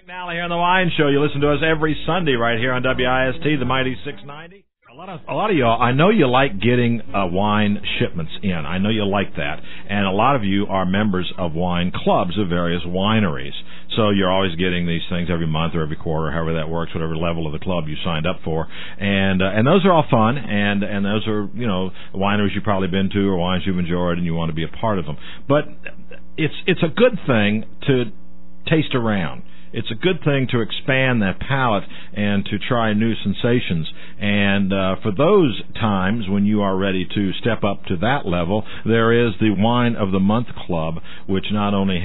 McNally here on the Wine Show. You listen to us every Sunday right here on WIST, the Mighty 690. A lot of y'all, I know you like getting wine shipments in. I know you like that. And a lot of you are members of wine clubs of various wineries. So you're always getting these things every month or every quarter, however that works, whatever level of the club you signed up for. And those are all fun, and those are, you know, wineries you've probably been to or wines you've enjoyed and you want to be a part of them. But it's a good thing to taste around. It's a good thing to expand that palate and to try new sensations. And for those times when you are ready to step up to that level, there is the Wine of the Month Club, which not only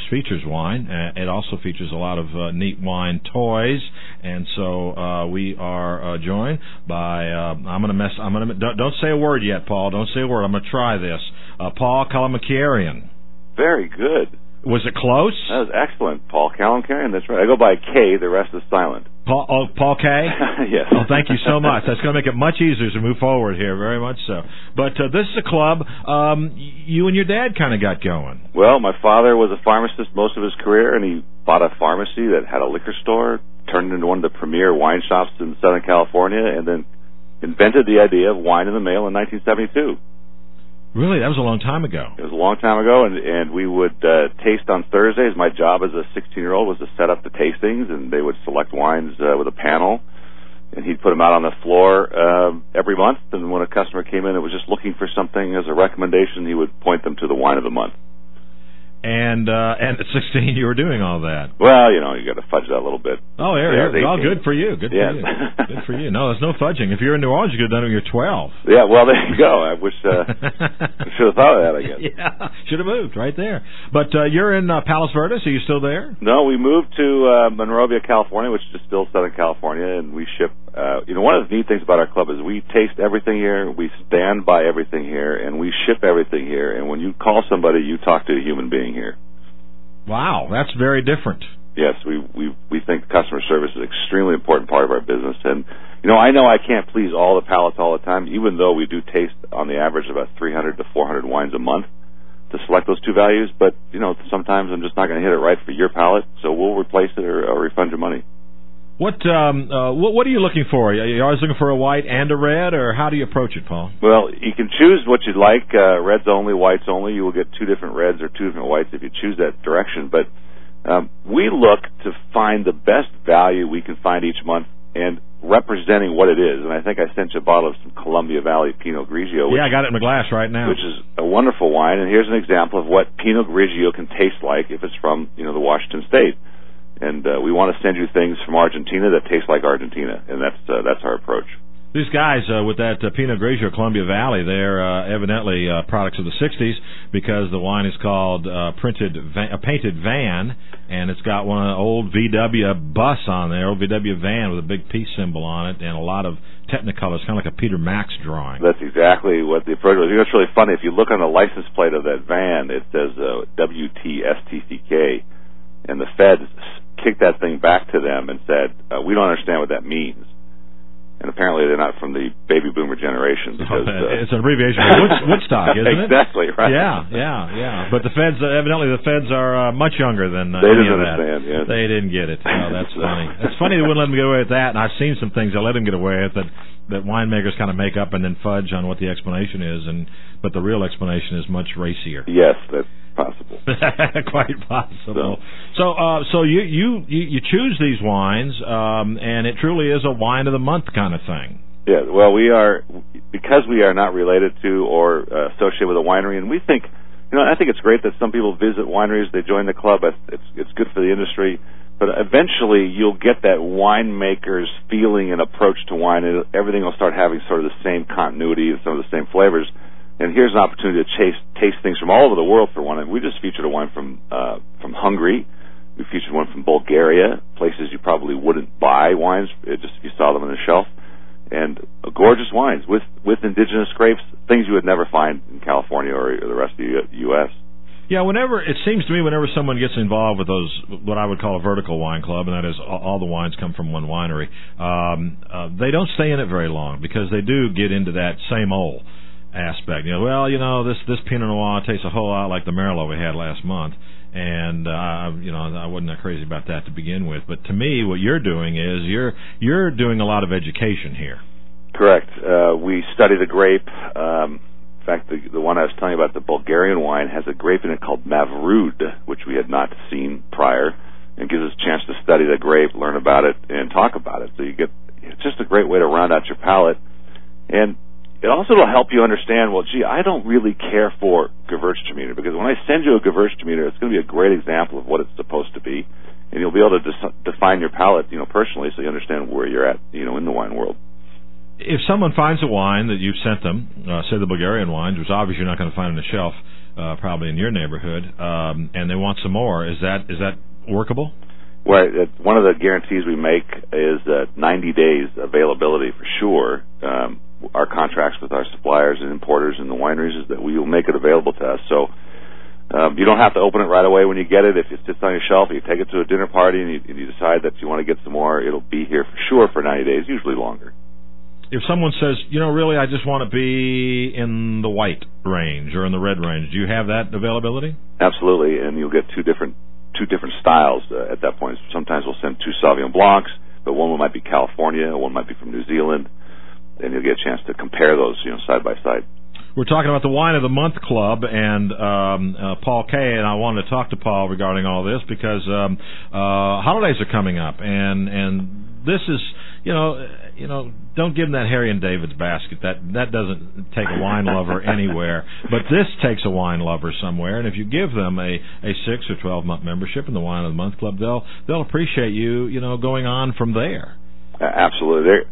features wine, it also features a lot of neat wine toys. And so we are joined by don't say a word yet, Paul. Don't say a word. I'm going to try this. Paul Kalemkiarian. Very good. Was it close? That was excellent. Paul Kalemkiarian, that's right. I go by K, the rest is silent. Paul K? Yes. Oh, thank you so much. That's going to make it much easier to move forward here, very much so. But this is a club you and your dad kind of got going. Well, my father was a pharmacist most of his career, and he bought a pharmacy that had a liquor store, turned it into one of the premier wine shops in Southern California, and then invented the idea of wine in the mail in 1972. Really? That was a long time ago. It was a long time ago, and we would taste on Thursdays. My job as a 16-year-old was to set up the tastings, and they would select wines with a panel, and he'd put them out on the floor every month, and when a customer came in and was just looking for something as a recommendation, he would point them to the Wine of the Month. And at 16, you were doing all that. Well, you know, you got to fudge that a little bit. Oh, yeah. Oh, good for you. Good for you. Good for you. No, there's no fudging. If you're in New Orleans, you could have done it when you're 12. Yeah, well, there you go. I wish I should have thought of that, I guess. Yeah, should have moved right there. But you're in Palos Verdes. Are you still there? No, we moved to Monrovia, California, which is still Southern California, and we ship. One of the neat things about our club is we taste everything here, we stand by everything here, and we ship everything here. And when you call somebody, you talk to a human being here. Wow, that's very different. Yes, we think customer service is an extremely important part of our business. And, I know I can't please all the palates all the time, even though we do taste on the average about 300 to 400 wines a month to select those two values. But, sometimes I'm just not going to hit it right for your palate, so we'll replace it or refund your money. What are you looking for? Are you always looking for a white and a red, or how do you approach it, Paul? Well, you can choose what you'd like, reds only, whites only. You will get two different reds or two different whites if you choose that direction. But we look to find the best value we can find each month and representing what it is. And I think I sent you a bottle of some Columbia Valley Pinot Grigio. Yeah, I got it in my glass right now. Which is a wonderful wine. And here's an example of what Pinot Grigio can taste like if it's from, the Washington State. And we want to send you things from Argentina that taste like Argentina, and that's our approach. These guys with that Pinot Grigio Columbia Valley, they're evidently products of the 60s because the wine is called Painted Van, and it's got one of the old VW bus on there, old VW van with a big peace symbol on it and a lot of Technicolor. It's kind of like a Peter Max drawing. That's exactly what the approach was. It's really funny. If you look on the license plate of that van, it says WTSTCK, and the feds kicked that thing back to them and said, we don't understand what that means. And apparently they're not from the baby boomer generation. Because, it's an abbreviation of Woodstock, isn't it? Exactly, right. Yeah. But the feds, evidently the feds are much younger than they any didn't of that. Understand, yes. They didn't get it. Oh, that's funny. It's funny they wouldn't let them get away with that, and I've seen some things they let them get away with that winemakers kind of make up and then fudge on what the explanation is, but the real explanation is much racier. Yes, that's possible. Quite possible. So you choose these wines, and it truly is a wine of the month kind of thing. Yeah. Well, because we are not related to or associated with a winery, and we think, I think it's great that some people visit wineries. They join the club. It's good for the industry. But eventually, you'll get that winemaker's feeling and approach to wine, and everything will start having sort of the same continuity and some of the same flavors. And here's an opportunity to taste things from all over the world for one. And we just featured a wine from Hungary. We featured one from Bulgaria, places you probably wouldn't buy wines just if you saw them on the shelf. And gorgeous wines with indigenous grapes, things you would never find in California or the rest of the U.S. Yeah, it seems to me whenever someone gets involved with those, what I would call a vertical wine club, and that is all the wines come from one winery, they don't stay in it very long because they do get into that same old. aspect. This Pinot Noir tastes a whole lot like the Merlot we had last month, and I wasn't that crazy about that to begin with. But to me, what you're doing is you're doing a lot of education here. Correct. We study the grape. In fact, the one I was telling you about, the Bulgarian wine, has a grape in it called Mavrud, which we had not seen prior, and gives us a chance to study the grape, learn about it, and talk about it. So it's just a great way to round out your palate. And it also will help you understand, well, gee, I don't really care for Gewürztraminer, because when I send you a Gewürztraminer, it's going to be a great example of what it's supposed to be, and you'll be able to define your palate, personally, so you understand where you're at, in the wine world. If someone finds a wine that you've sent them, say the Bulgarian wines, which obviously you're not going to find on the shelf, probably in your neighborhood, and they want some more, is that workable? Well, one of the guarantees we make is 90 days availability for sure. Our contracts with our suppliers and importers and the wineries is that we will make it available to us. So you don't have to open it right away when you get it. If it sits on your shelf, you take it to a dinner party and you decide that you want to get some more, it'll be here for sure for 90 days, usually longer. If someone says, really, I just want to be in the white range or in the red range, do you have that availability? Absolutely, and you'll get two different styles at that point. Sometimes we'll send 2 Sauvignon Blancs, but one might be California, one might be from New Zealand, and you'll get a chance to compare those, side by side. We're talking about the Wine of the Month Club, and Paul K. and I wanted to talk to Paul regarding all this because holidays are coming up, and this is, don't give them that Harry and David's basket. That doesn't take a wine lover anywhere, but this takes a wine lover somewhere. And if you give them a 6 or 12-month membership in the Wine of the Month Club, they'll appreciate you, going on from there. Absolutely,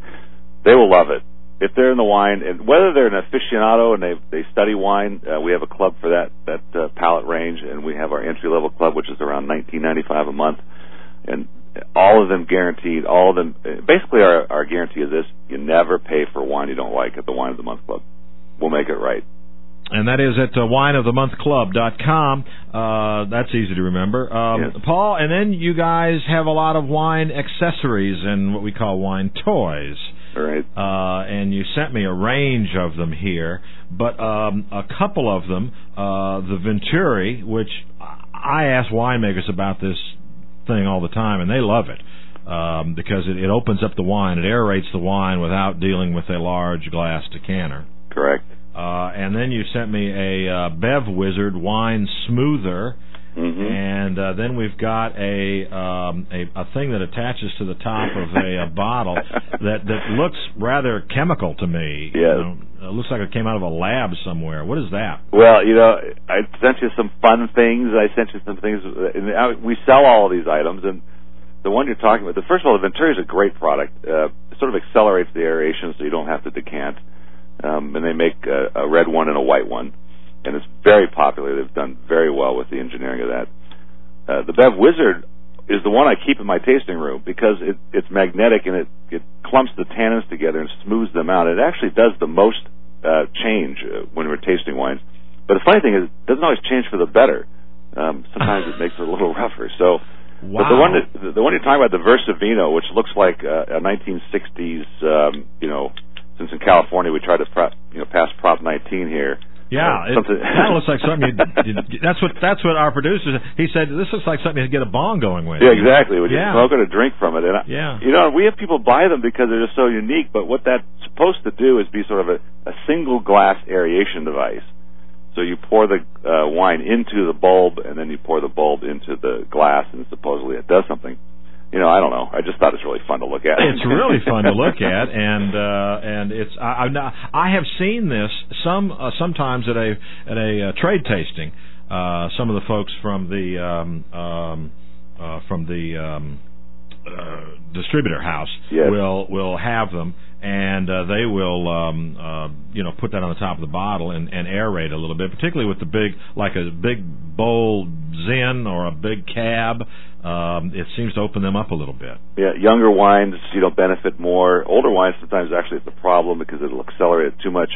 they will love it. If they're in the wine, and whether they're an aficionado and they study wine, we have a club for that palate range, and we have our entry-level club, which is around $19.95 a month, and all of them guaranteed. All of them, basically, our guarantee is this: you never pay for wine you don't like at the Wine of the Month Club. We'll make it right. And that is at wineofthemonthclub.com. That's easy to remember. Yes. Paul, and then you guys have a lot of wine accessories and what we call wine toys. Right. And you sent me a range of them here, but a couple of them, the Venturi, which I ask winemakers about this thing all the time, and they love it because it opens up the wine. It aerates the wine without dealing with a large glass decanter. Correct. And then you sent me a Bev Wizard wine smoother. Mm-hmm. And then we've got a thing that attaches to the top of a bottle that looks rather chemical to me. Yeah. It looks like it came out of a lab somewhere. What is that? Well, I sent you some fun things. I sent you some things. We sell all of these items, and the one you're talking about, first of all, the Venturi is a great product. It sort of accelerates the aeration so you don't have to decant. And they make a red one and a white one. And it's very popular. They've done very well with the engineering of that. The Bev Wizard is the one I keep in my tasting room because it's magnetic and it clumps the tannins together and smooths them out. It actually does the most change when we're tasting wines. But the funny thing is, it doesn't always change for the better. Sometimes it makes it a little rougher. So, wow. But the one you're talking about, the Versavino, which looks like a 1960s, since in California we tried to pass Prop 19 here. Yeah, that looks like something. That's what our producer. He said this looks like something you get a bong going with. Yeah, exactly. When you smoke it or drink from it, and we have people buy them because they're just so unique. But what that's supposed to do is be sort of a single glass aeration device. So you pour the wine into the bulb, and then you pour the bulb into the glass, and supposedly it does something. I don't know. I just thought it's really fun to look at. It's really fun to look at, and it's. I have seen this sometimes at a trade tasting. Some of the folks from the distributor house will have them, and they will put that on the top of the bottle and aerate a little bit, particularly with a big bold Zin or a big Cab. It seems to open them up a little bit. Yeah, younger wines benefit more. Older wines sometimes actually it's a problem because it'll accelerate it too much.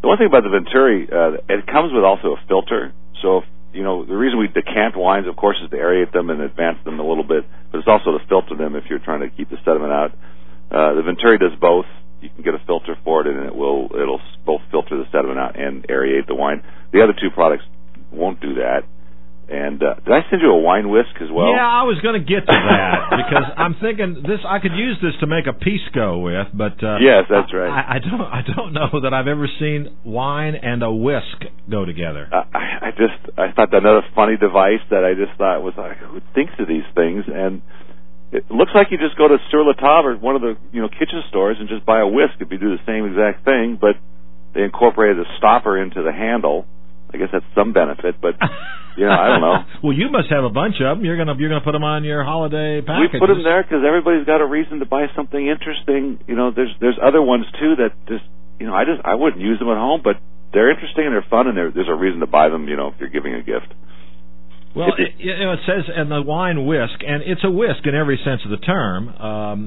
The one thing about the Venturi, it comes with also a filter. So the reason we decant wines, of course, is to aerate them and advance them a little bit, but it's also to filter them if you're trying to keep the sediment out. The Venturi does both, you can get a filter for it, and it'll both filter the sediment out and aerate the wine. The other two products won't do that. And did I send you a wine whisk as well? Yeah, I was going to get to that because I'm thinking I could use this to make a pisco with, but yes, that's right. I don't know that I've ever seen wine and a whisk go together. I thought that another funny device that I just thought was like, who thinks of these things? And it looks like you just go to Sur La Table or one of the kitchen stores and just buy a whisk if you do the same exact thing, but they incorporated a stopper into the handle. I guess that's some benefit, but I don't know. Well, you must have a bunch of them. You're gonna put them on your holiday packages. We put them there because everybody's got a reason to buy something interesting. There's other ones too that just I wouldn't use them at home, but they're interesting and they're fun, and there's a reason to buy them. If you're giving a gift. Well, it says in the wine whisk, and it's a whisk in every sense of the term.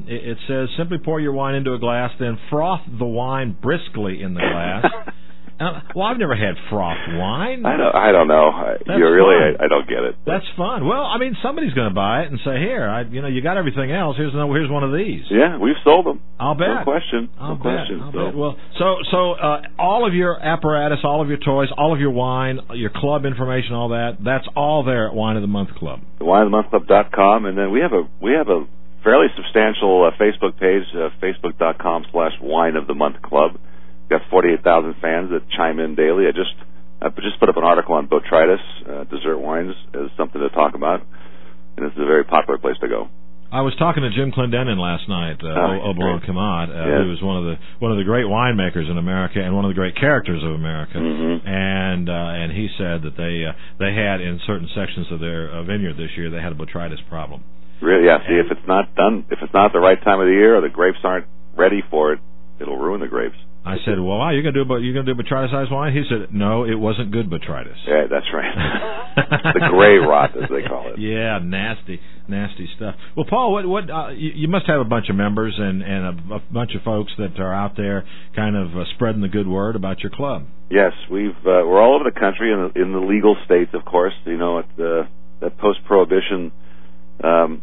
It says simply pour your wine into a glass, then froth the wine briskly in the glass. Well, I've never had frothed wine. I don't know. I don't get it. That's fun. Well, I mean, somebody's going to buy it and say, "Here, you got everything else. Here's one of these." Yeah, we've sold them. I'll bet. No question. I'll bet. Well, so all of your apparatus, all of your toys, all of your wine, your club information, all that's all there at Wine of the Month Club. WineOfTheMonthClub.com, and then we have a fairly substantial Facebook page, Facebook.com/Wine of the Month Club. Got 48,000 fans that chime in daily. I just put up an article on botrytis, dessert wines, as something to talk about, and this is a very popular place to go. I was talking to Jim Clendenin last night, Oberon Kamat, who is one of the great winemakers in America and one of the great characters of America, and he said that they had in certain sections of their vineyard this year they had a botrytis problem. Really? Yeah. See, if it's not the right time of the year, or the grapes aren't ready for it, it'll ruin the grapes. I said, "Well, wow, you're gonna do botrytis-sized wine?" He said, "No, it wasn't good botrytis." Yeah, that's right. The gray rot, as they call it. Yeah, nasty stuff. Well, Paul, what you must have a bunch of members and a bunch of folks that are out there, kind of spreading the good word about your club. Yes, we're all over the country in the legal states, of course. That post-prohibition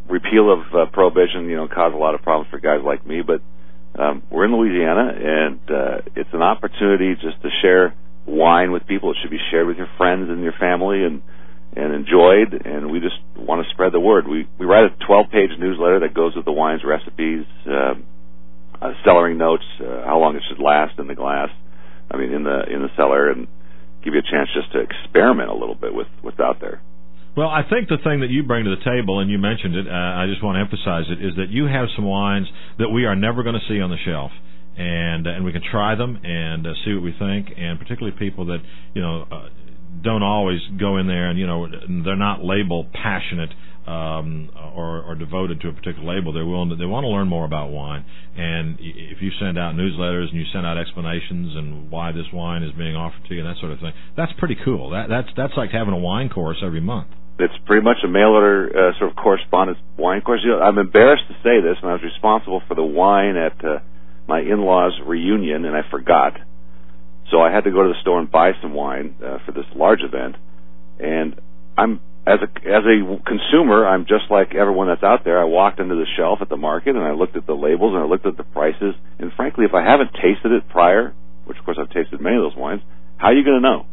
repeal of prohibition, caused a lot of problems for guys like me, but. We're in Louisiana, and it's an opportunity just to share wine with people. It should be shared with your friends and your family and enjoyed, and we just want to spread the word. We write a 12-page newsletter that goes with the wine's recipes, cellaring notes, how long it should last in the glass, in the cellar, and give you a chance just to experiment a little bit with what's out there. Well, I think the thing that you bring to the table, and you mentioned it, I just want to emphasize it, is that you have some wines that we are never going to see on the shelf, and we can try them and see what we think, and particularly people that don't always go in there and they're not label passionate or devoted to a particular label. They want to learn more about wine, and if you send out newsletters and you send out explanations and why this wine is being offered to you and that sort of thing, that's pretty cool. That's like having a wine course every month. It's pretty much a mail-order sort of correspondence wine course. I'm embarrassed to say this, and I was responsible for the wine at my in-laws' reunion, and I forgot. So I had to go to the store and buy some wine for this large event. And as a consumer, I'm just like everyone that's out there. I walked into the shelf at the market, and I looked at the labels, and I looked at the prices. And frankly, if I haven't tasted it prior, which of course I've tasted many of those wines, how are you going to know?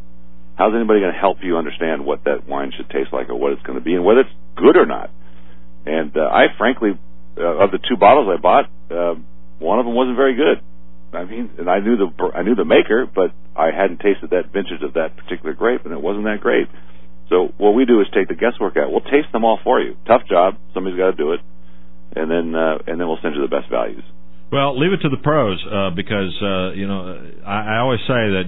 How's anybody going to help you understand what that wine should taste like or what it's going to be and whether it's good or not? And I frankly, of the two bottles I bought, one of them wasn't very good. And I knew the maker, but I hadn't tasted that vintage of that particular grape, and it wasn't that great. So what we do is take the guesswork out. We'll taste them all for you. Tough job. Somebody's got to do it, and then we'll send you the best values. Well, leave it to the pros because I always say that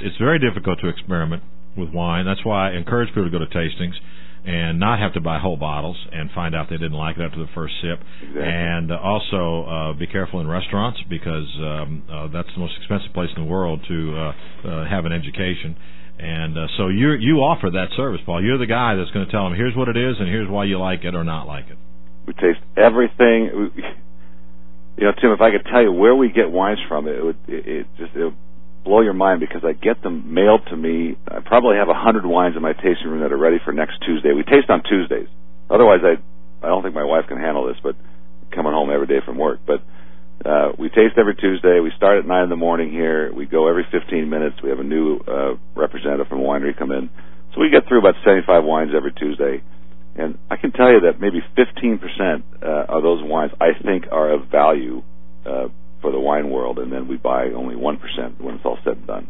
it's very difficult to experiment with wine. That's why I encourage people to go to tastings and not have to buy whole bottles and find out they didn't like it after the first sip. Exactly. And also be careful in restaurants because that's the most expensive place in the world to have an education. And so you offer that service, Paul. You're the guy that's going to tell them, here's what it is and here's why you like it or not like it. We taste everything. Tim, if I could tell you where we get wines from, it would blow your mind because I get them mailed to me. I probably have 100 wines in my tasting room that are ready for next Tuesday. We taste on Tuesdays. Otherwise, I don't think my wife can handle this, but coming home every day from work. But we taste every Tuesday. We start at 9 in the morning here. We go every 15 minutes. We have a new representative from a winery come in. So we get through about 75 wines every Tuesday. And I can tell you that maybe 15% of those wines I think are of value for the wine world, and then we buy only 1% when it's all said and done.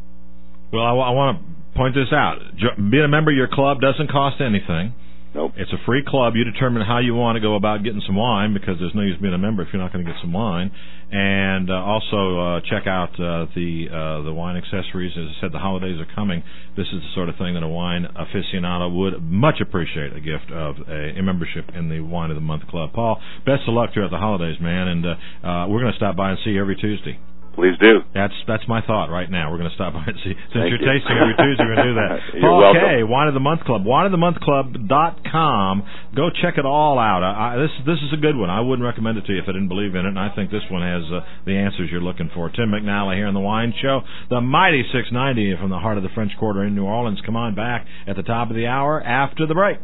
Well, I want to point this out. Being a member of your club doesn't cost anything. Nope. It's a free club. You determine how you want to go about getting some wine, because there's no use being a member if you're not going to get some wine. And also check out the wine accessories. As I said, the holidays are coming. This is the sort of thing that a wine aficionado would much appreciate, a gift of a membership in the Wine of the Month Club. Paul, best of luck throughout the holidays, man. And we're going to stop by and see you every Tuesday. Please do. That's my thought right now. We're going to stop by and see. Since you're you. tasting every Tuesday, we're going to do that. You're Paul welcome. K., Wine of the Month Club. WineOfTheMonthClub.com. Go check it all out. This is a good one. I wouldn't recommend it to you if I didn't believe in it, and I think this one has the answers you're looking for. Tim McNally here on The Wine Show. The Mighty 690 from the heart of the French Quarter in New Orleans. Come on back at the top of the hour after the break.